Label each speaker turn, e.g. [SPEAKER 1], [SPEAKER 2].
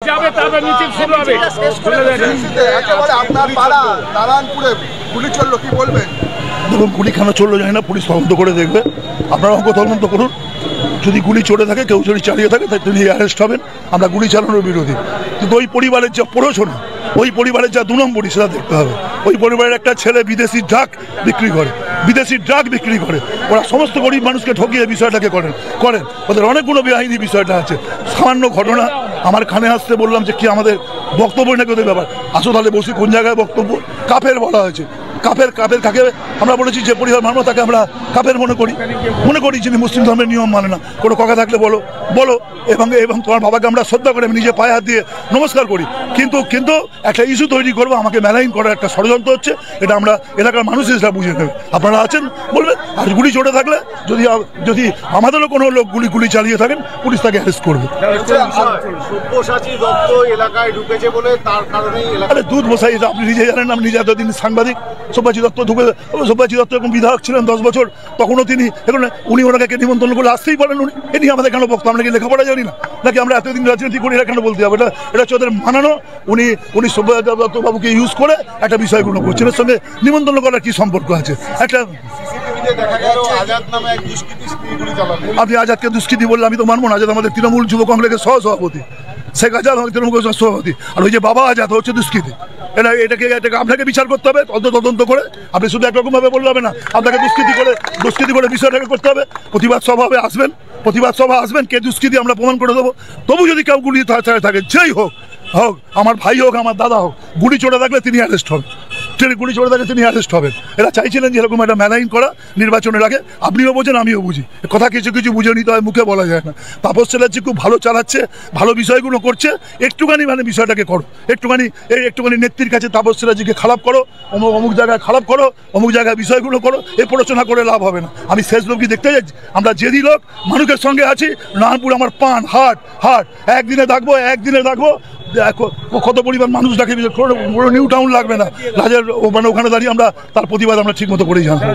[SPEAKER 1] যাবে তারপর মিছিল শুরু হবে।
[SPEAKER 2] একেবারে আপনার পাড়া নারায়ণপুরে গুলি চললো, কি বলবেন?
[SPEAKER 3] দেখুন, গুলি কেন চললো জানি না, পুলিশ তদন্ত করে দেখবে। আপনারা অঙ্ক তদন্ত করুন, যদি গুলি চলে থাকে, কেউ যদি চালিয়ে থাকে তাই তিনি অ্যারেস্ট হবেন। আমরা গুলি চালানোর বিরোধী, কিন্তু ওই পরিবারের যা পড়াশোনা, ওই পরিবারের যা 2 নম্বরই সেটা দেখতে হবে। ওই পরিবারের একটা ছেলে বিদেশি ড্রাগ বিক্রি করে, ওরা সমস্ত গরিব মানুষকে ঠকিয়ে বিষয়টাকে করেন। ওদের অনেকগুলো বেআইনি বিষয়টা আছে। সামান্য ঘটনা, আমার কানে আসতে বললাম যে কি আমাদের বক্তব্য নাকি ওদের ব্যাপার। আসো তাহলে বসি, কোন জায়গায় বক্তব্য? কাফের বলা হয়েছে। কাফের কাকে আমরা বলেছি যে পরিবার মানব তাকে আমরা কাফের মনে করি যিনি মুসলিম ধর্মের নিয়ম মানে না। কোনো কথা থাকলে বলো এবং তোমার বাবাকে আমরা শ্রদ্ধা করে আমি নিজে পায়ে হাত দিয়ে নমস্কার করি, কিন্তু একটা ইস্যু তৈরি করবো, আমাকে মেলাইন করার একটা ষড়যন্ত্র হচ্ছে। এটা আমরা এলাকার মানুষ হিসেবে বুঝে নেবে। আপনারা আছেন বলবেন, আর গুলি চড়ে থাকলে যদি আমাদেরও কোনো লোক গুলি চালিয়ে থাকেন, পুলিশ তাকে অ্যারেস্ট করবে। আরে দুধ বসাই, আপনি নিজে জানেন, আমি নিজে এতদিন সাংবাদিক। সব্যসাচী দত্ত এখন বিধায়ক ছিলেন 10 বছর, তখনও তিনি এখন উনি ওনাকে নিমন্ত্রণ করে আসতেই পারেন। উনি এ নিয়ে আমাদের কেন বক্তব্য? আমরা কি লেখাপড়া জানি না নাকি? আমরা এতদিন রাজনীতি করি, এটা কেন বলতে হবে? এটা হচ্ছে ওদের মানানো। উনি সব্যসাচী দত্ত বাবুকে ইউজ করে একটা বিষয়গুলো করছেন। এর সঙ্গে নিমন্ত্রণ করার কি সম্পর্ক আছে? একটা আপনি আজাদকে দুষ্কৃতি বললে আমি তো মানবো না। আজাদ আমাদের তৃণমূল যুব কংগ্রেসের সহসভাপতি, শেখ আজাদ আমাদের তৃণমূল কংগ্রেসের সভাপতি, আর ওই যে বাবা আজাদ হচ্ছে দুষ্কৃতি। এটাকে আপনাকে বিচার করতে হবে, তদন্ত করে। আপনি শুধু একরকম ভাবে বললে হবে না, আপনাকে দুষ্কৃতি করে বিষয়টাকে করতে হবে। প্রতিবাদ সভা আসবেন, কে দুষ্কৃতি আমরা প্রমাণ করে দেবো। তবু যদি কেউ গুলি থাকে, যেই হোক, আমার ভাই হোক, আমার দাদা হোক, গুলি চড়ে থাকলে তিনি অ্যারেস্ট হবেন। এরা চাইছিলেন যে এরকম একটা মেলাইন করা নির্বাচনের আগে। আপনিও বোঝেন, আমিও বুঝি, কথা কিছু বুঝে নিতে হয়, মুখে বলা যায় না। তাপস চ্যাটার্জি খুব ভালো চালাচ্ছে, ভালো বিষয়গুলো করছে। একটুখানি বিষয়টাকে করো, একটুখানি নেত্রীর কাছে তাপস চ্যাটার্জিকে খারাপ করো, অমুক জায়গায় খারাপ করো, অমুক জায়গায় বিষয়গুলো করো। এই প্ররোচনা করে লাভ হবে না। আমি শেষ লোক দেখতে যাচ্ছি, আমরা যেদি লোক মানুষের সঙ্গে আছি। নারায়ণপুর আমার পান হাট একদিনে থাকবো। কত পরিবার মানুষ ডাকে, নিউ টাউন লাগবে না, রাজের ওখানে দাঁড়িয়ে আমরা তার প্রতিবাদ আমরা ঠিক মতো করেই জানবো।